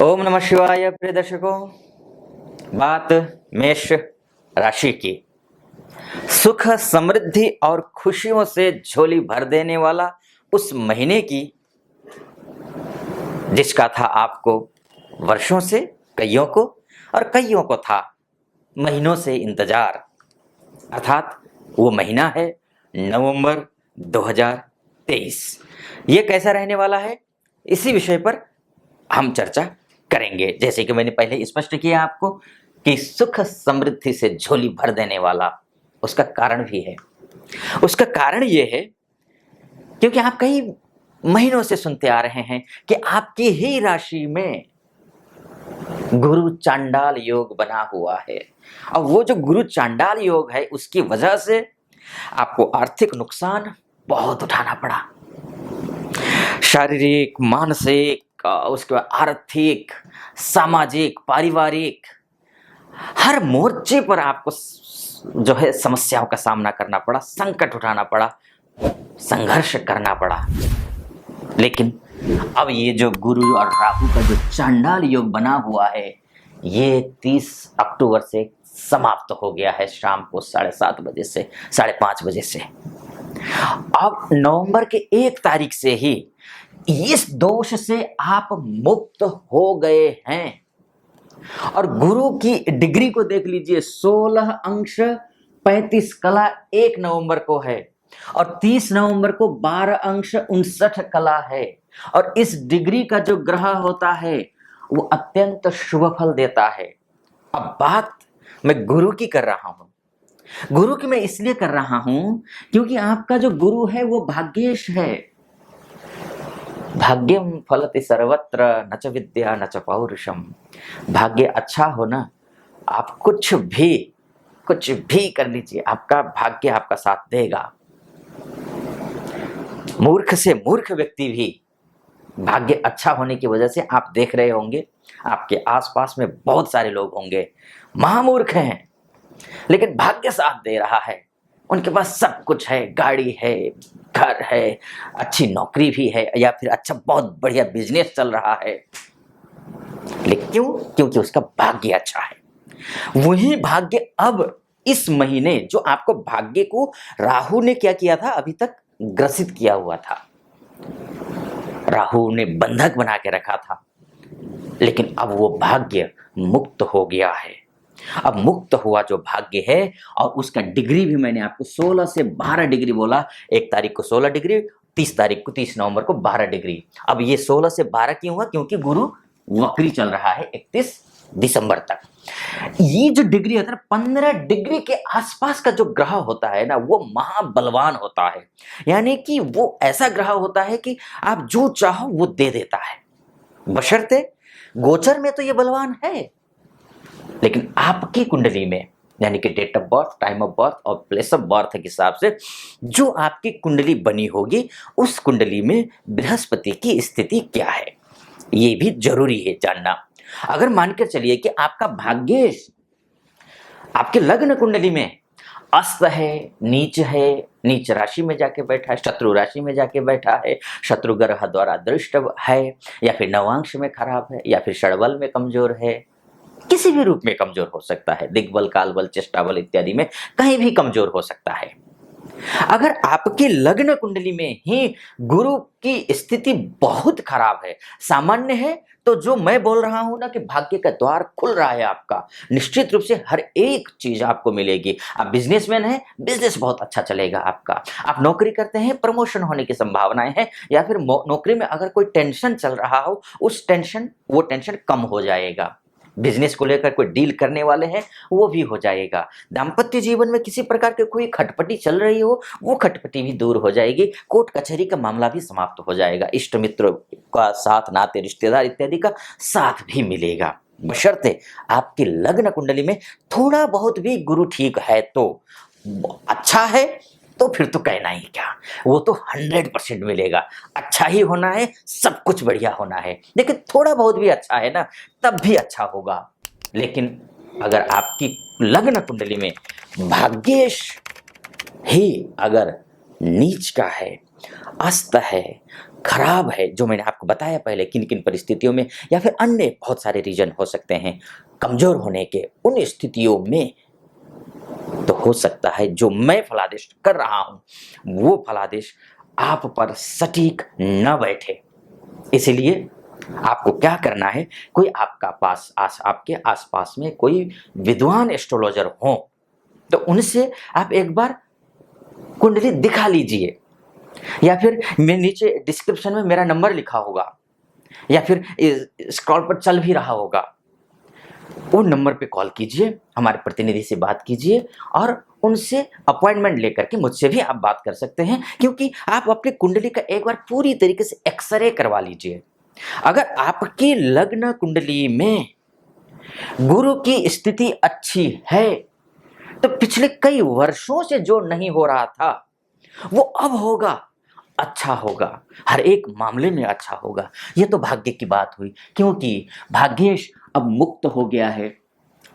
ओम नमः शिवाय। प्रिय दर्शकों, बात मेष राशि की। सुख समृद्धि और खुशियों से झोली भर देने वाला उस महीने की, जिसका था आपको वर्षों से, कईयों को और कईयों को था महीनों से इंतजार। अर्थात वो महीना है नवंबर 2023। ये कैसा रहने वाला है, इसी विषय पर हम चर्चा करेंगे। जैसे कि मैंने पहले स्पष्ट किया आपको कि सुख समृद्धि से झोली भर देने वाला, उसका कारण भी है। उसका कारण ये है क्योंकि आप कई महीनों से सुनते आ रहे हैं कि आपकी ही राशि में गुरु चांडाल योग बना हुआ है। और वो जो गुरु चांडाल योग है, उसकी वजह से आपको आर्थिक नुकसान बहुत उठाना पड़ा। शारीरिक, मानसिक, उसके बाद आर्थिक, सामाजिक, पारिवारिक, हर मोर्चे पर आपको जो है समस्याओं का सामना करना पड़ा, संकट उठाना पड़ा, संघर्ष करना पड़ा। लेकिन अब ये जो गुरु और राहु का जो चांडाल योग बना हुआ है, ये 30 अक्टूबर से समाप्त हो गया है, शाम को 7:30 बजे से 5:30 बजे से। अब नवंबर के 1 तारीख से ही इस दोष से आप मुक्त हो गए हैं। और गुरु की डिग्री को देख लीजिए, 16 अंश 35 कला 1 नवंबर को है और 30 नवंबर को 12 अंश 59 कला है। और इस डिग्री का जो ग्रह होता है वो अत्यंत शुभ फल देता है। अब बात मैं गुरु की कर रहा हूं। गुरु की मैं इसलिए कर रहा हूं क्योंकि आपका जो गुरु है वो भाग्येश है। भाग्यम फलति सर्वत्र न च विद्या न च पौरुषम। भाग्य अच्छा हो ना, आप कुछ भी कर लीजिए, आपका भाग्य आपका साथ देगा। मूर्ख से मूर्ख व्यक्ति भी भाग्य अच्छा होने की वजह से, आप देख रहे होंगे आपके आसपास में बहुत सारे लोग होंगे महामूर्ख हैं, लेकिन भाग्य साथ दे रहा है। उनके पास सब कुछ है, गाड़ी है, घर है, अच्छी नौकरी भी है, या फिर अच्छा बहुत बढ़िया बिजनेस चल रहा है। लेकिन क्यों? क्योंकि उसका भाग्य अच्छा है। वही भाग्य अब इस महीने, जो आपको भाग्य को राहु ने क्या किया था, अभी तक ग्रसित किया हुआ था, राहु ने बंधक बना के रखा था, लेकिन अब वो भाग्य मुक्त हो गया है। अब मुक्त हुआ जो भाग्य है, और उसका डिग्री भी मैंने आपको 16 से 12 डिग्री बोला। 1 तारीख को 16 डिग्री, 30 तारीख को 30 नवंबर को 12 डिग्री। अब ये 16 से 12 क्यों हुआ? क्योंकि गुरु वक्री चल रहा है 31 दिसंबर तक। ये जो डिग्री होता है, 15 डिग्री के आसपास का जो ग्रह होता है ना, वो महाबलवान होता है। यानी कि वो ऐसा ग्रह होता है कि आप जो चाहो वो दे देता है, बशर्ते गोचर में तो ये बलवान है, लेकिन आपकी कुंडली में, यानी कि date of birth, time of birth और प्लेस ऑफ बर्थ के हिसाब से जो आपकी कुंडली बनी होगी, उस कुंडली में बृहस्पति की स्थिति क्या है, ये भी जरूरी है जानना। अगर मानकर चलिए कि आपका भाग्येश आपके लग्न कुंडली में अस्त है, नीच राशि में जाके बैठा है, शत्रु राशि में जाके बैठा है, शत्रु ग्रह द्वारा दृष्ट है, या फिर नवांश में खराब है, या फिर षडबल में कमजोर है, किसी भी रूप में कमजोर हो सकता है, दिग्बल, कालबल, चेष्टाबल इत्यादि में कहीं भी कमजोर हो सकता है। अगर आपकी लग्न कुंडली में ही गुरु की स्थिति बहुत खराब है, सामान्य है, तो जो मैं बोल रहा हूं ना कि भाग्य का द्वार खुल रहा है आपका, निश्चित रूप से हर एक चीज आपको मिलेगी। आप बिजनेसमैन हैं, बिजनेस बहुत अच्छा चलेगा आपका। आप नौकरी करते हैं, प्रमोशन होने की संभावनाएं हैं, या फिर नौकरी में अगर कोई टेंशन चल रहा हो, वो टेंशन कम हो जाएगा। बिजनेस को लेकर कोई डील करने वाले हैं, वो भी हो जाएगा। दाम्पत्य जीवन में किसी प्रकार की कोई खटपटी चल रही हो, वो खटपटी भी दूर हो जाएगी। कोर्ट कचहरी का मामला भी समाप्त हो जाएगा। इष्ट मित्र का साथ, नाते रिश्तेदार इत्यादि का साथ भी मिलेगा, बशर्ते आपकी लग्न कुंडली में थोड़ा बहुत भी गुरु ठीक है तो। अच्छा है तो फिर तो कहना ही क्या, वो तो 100% मिलेगा। अच्छा ही होना है, सब कुछ बढ़िया होना है, लेकिन थोड़ा बहुत भी अच्छा है ना, तब भी अच्छा होगा। लेकिन अगर आपकी लग्न कुंडली में भाग्येश ही अगर नीच का है, अस्त है, खराब है, जो मैंने आपको बताया पहले किन किन परिस्थितियों में, या फिर अन्य बहुत सारे रीजन हो सकते हैं कमजोर होने के, उन स्थितियों में तो हो सकता है जो मैं फलादेश कर रहा हूं वो फलादेश आप पर सटीक न बैठे। इसलिए आपको क्या करना है, कोई आपके आसपास में कोई विद्वान एस्ट्रोलॉजर हो तो उनसे आप एक बार कुंडली दिखा लीजिए, या फिर मैं नीचे डिस्क्रिप्शन में मेरा नंबर लिखा होगा, या फिर स्क्रॉल पर चल भी रहा होगा, वो नंबर पे कॉल कीजिए, हमारे प्रतिनिधि से बात कीजिए और उनसे अपॉइंटमेंट लेकर के मुझसे भी आप बात कर सकते हैं, क्योंकि आप अपनी कुंडली का एक बार पूरी तरीके से एक्सरे करवा लीजिए। अगर आपकी लग्न कुंडली में गुरु की स्थिति अच्छी है तो पिछले कई वर्षों से जो नहीं हो रहा था वो अब होगा, अच्छा होगा, हर एक मामले में अच्छा होगा। ये तो भाग्य की बात हुई, क्योंकि भाग्येश अब मुक्त हो गया है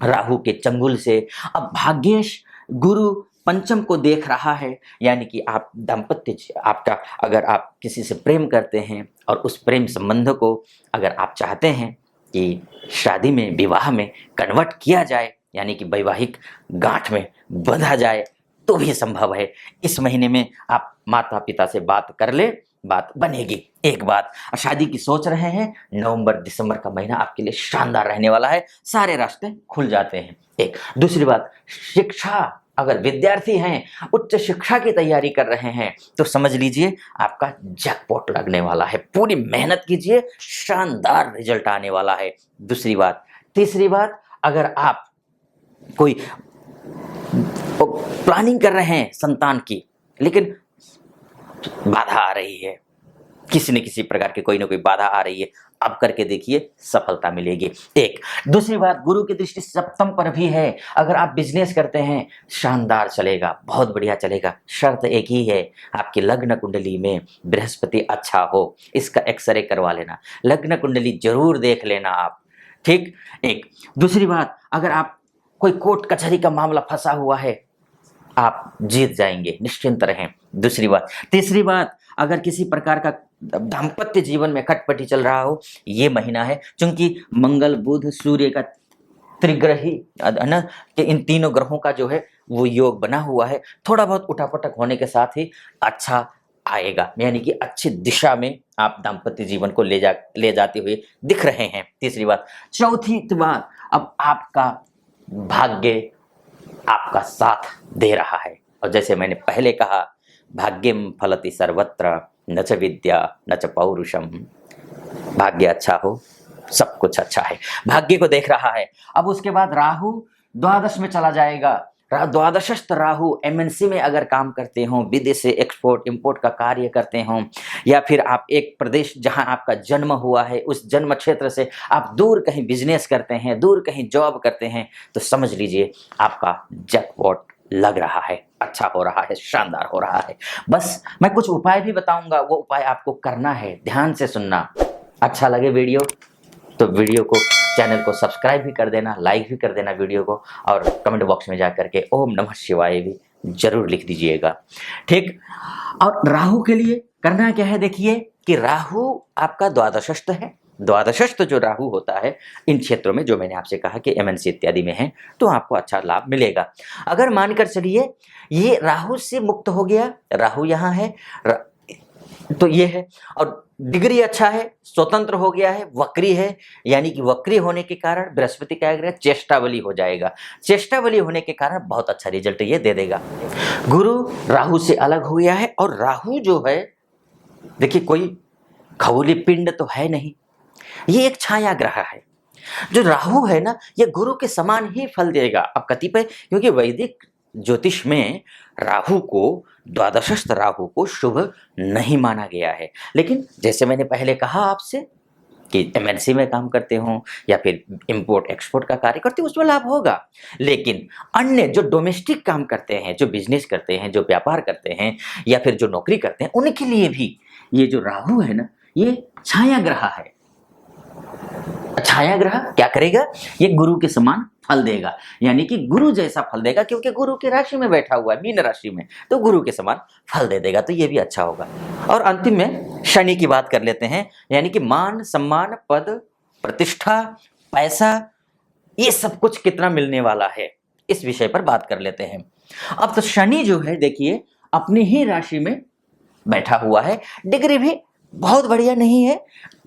राहु के चंगुल से। अब भाग्येश गुरु पंचम को देख रहा है, यानी कि आप दाम्पत्य आपका, अगर आप किसी से प्रेम करते हैं और उस प्रेम संबंध को अगर आप चाहते हैं कि शादी में, विवाह में कन्वर्ट किया जाए, यानी कि वैवाहिक गांठ में बंधा जाए, तो भी संभव है। इस महीने में आप माता पिता से बात कर ले, बात बनेगी। एक बात, शादी की सोच रहे हैं, नवंबर दिसंबर का महीना आपके लिए शानदार रहने वाला है, सारे रास्ते खुल जाते हैं। एक दूसरी बात, शिक्षा, अगर विद्यार्थी हैं, उच्च शिक्षा की तैयारी कर रहे हैं तो समझ लीजिए आपका जैकपॉट लगने वाला है। पूरी मेहनत कीजिए, शानदार रिजल्ट आने वाला है। दूसरी बात। तीसरी बात, अगर आप कोई प्लानिंग कर रहे हैं संतान की, लेकिन बाधा आ रही है, किसी न किसी प्रकार की कोई ना कोई बाधा आ रही है, अब करके देखिए सफलता मिलेगी। एक दूसरी बात, गुरु की दृष्टि सप्तम पर भी है, अगर आप बिजनेस करते हैं शानदार चलेगा, बहुत बढ़िया चलेगा। शर्त एक ही है, आपकी लग्न कुंडली में बृहस्पति अच्छा हो, इसका एक्सरे करवा लेना, लग्न कुंडली जरूर देख लेना आप, ठीक। एक दूसरी बात, अगर आप कोई कोर्ट कचहरी का मामला फंसा हुआ है, आप जीत जाएंगे, निश्चिंत रहें। दूसरी बात। तीसरी बात, अगर किसी प्रकार का दाम्पत्य जीवन में खटपटी चल रहा हो, ये महीना है, क्योंकि मंगल बुध सूर्य का त्रिग्रही ना, कि इन तीनों ग्रहों का जो है वो योग बना हुआ है, थोड़ा बहुत उठापटक होने के साथ ही अच्छा आएगा, यानी कि अच्छी दिशा में आप दाम्पत्य जीवन को ले जाते हुए दिख रहे हैं। तीसरी बात। चौथी बात, अब आपका भाग्य आपका साथ दे रहा है, और जैसे मैंने पहले कहा, भाग्यम फलति सर्वत्र न च विद्या न च पौरुषम। भाग्य अच्छा हो, सब कुछ अच्छा है, भाग्य को देख रहा है। अब उसके बाद राहु द्वादश में चला जाएगा। द्वादशस्थ राहु, एमएनसी में अगर काम करते हो, विदेश से एक्सपोर्ट इंपोर्ट का कार्य करते हो, या फिर आप एक प्रदेश जहां आपका जन्म हुआ है उस जन्म क्षेत्र से आप दूर कहीं बिजनेस करते हैं, दूर कहीं जॉब करते हैं, तो समझ लीजिए आपका जैकपॉट लग रहा है, अच्छा हो रहा है, शानदार हो रहा है। बस मैं कुछ उपाय भी बताऊंगा, वो उपाय आपको करना है, ध्यान से सुनना। अच्छा लगे वीडियो तो वीडियो को, चैनल को सब्सक्राइब भी कर देना, लाइक भी कर देना वीडियो को, और कमेंट बॉक्स में जा करके ओम नमः शिवाय भी जरूर लिख दीजिएगा, ठीक। और राहु के लिए करना क्या है, देखिए कि राहु आपका द्वादशस्थ है। द्वादशस्थ जो राहु होता है, इन क्षेत्रों में जो मैंने आपसे कहा कि एमएनसी इत्यादि में है, तो आपको अच्छा लाभ मिलेगा। अगर मानकर चलिए ये राहु से मुक्त हो गया, राहु यहाँ है, तो ये है, और डिग्री अच्छा है, स्वतंत्र हो गया है, वक्री है, यानी कि वक्री होने के कारण बृहस्पति क्या करेगा, चेष्टावली हो जाएगा। चेष्टावली होने के कारण बहुत अच्छा रिजल्ट ये दे देगा। गुरु राहु से अलग हो गया है, और राहु जो है, देखिए कोई खगोलीय पिंड तो है नहीं, ये एक छाया ग्रह है। जो राहु है ना, ये गुरु के समान ही फल देगा। अब कतिपय, क्योंकि वैदिक ज्योतिष में राहु को, द्वादशस्थ राहु को शुभ नहीं माना गया है, लेकिन जैसे मैंने पहले कहा आपसे कि एमएनसी में काम करते हो या फिर इंपोर्ट एक्सपोर्ट का कार्य करते हो, उसमें लाभ होगा। लेकिन अन्य जो डोमेस्टिक काम करते हैं, जो बिजनेस करते हैं, जो व्यापार करते हैं, या फिर जो नौकरी करते हैं, उनके लिए भी ये जो राहु है ना, ये छाया ग्रह है। छाया ग्रह क्या करेगा, ये गुरु के समान फल देगा, यानी कि गुरु जैसा फल देगा, क्योंकि गुरु की राशि में बैठा हुआ है, मीन राशि में, तो गुरु के समान फल दे देगा, तो ये भी अच्छा होगा। और अंतिम में शनि की बात कर लेते हैं, यानी कि मान सम्मान, पद प्रतिष्ठा, पैसा, ये सब कुछ कितना मिलने वाला है, इस विषय पर बात कर लेते हैं। अब तो शनि जो है देखिए अपनी ही राशि में बैठा हुआ है, डिग्री भी बहुत बढ़िया नहीं है,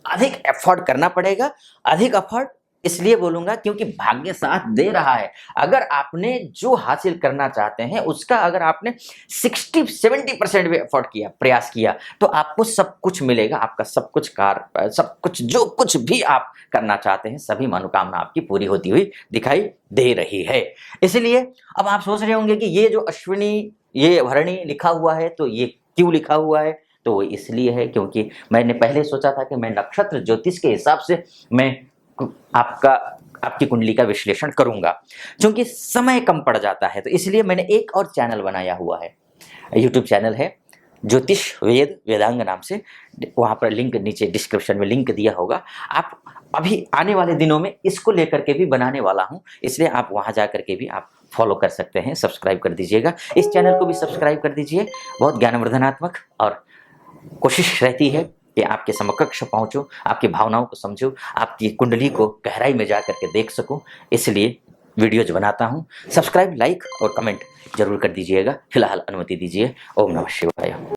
अधिक एफर्ट करना पड़ेगा। अधिक एफर्ट इसलिए बोलूंगा क्योंकि भाग्य साथ दे रहा है। अगर आपने जो हासिल करना चाहते हैं उसका अगर आपने 60-70% भी एफर्ट किया, प्रयास किया, तो आपको सब कुछ मिलेगा। आपका सब कुछ सब कुछ जो कुछ भी आप करना चाहते हैं, सभी मनोकामना आपकी पूरी होती हुई दिखाई दे रही है। इसलिए अब आप सोच रहे होंगे कि ये जो अश्विनी, ये भरणी लिखा हुआ है, तो ये क्यों लिखा हुआ है? तो वो इसलिए है क्योंकि मैंने पहले सोचा था कि मैं नक्षत्र ज्योतिष के हिसाब से मैं आपकी कुंडली का विश्लेषण करूंगा, क्योंकि समय कम पड़ जाता है, तो इसलिए मैंने एक और चैनल बनाया हुआ है, यूट्यूब चैनल है ज्योतिष वेद वेदांग नाम से। वहां पर लिंक नीचे डिस्क्रिप्शन में लिंक दिया होगा। आप अभी आने वाले दिनों में इसको लेकर के भी बनाने वाला हूं, इसलिए आप वहां जा करके भी आप फॉलो कर सकते हैं, सब्सक्राइब कर दीजिएगा। इस चैनल को भी सब्सक्राइब कर दीजिए। बहुत ज्ञानवर्धनात्मक और कोशिश रहती है कि आपके समकक्ष पहुंचूं, आपकी भावनाओं को समझूं, आपकी कुंडली को गहराई में जा करके देख सकूं, इसलिए वीडियोज बनाता हूं। सब्सक्राइब, लाइक और कमेंट जरूर कर दीजिएगा। फिलहाल अनुमति दीजिए। ओम नमः शिवाय।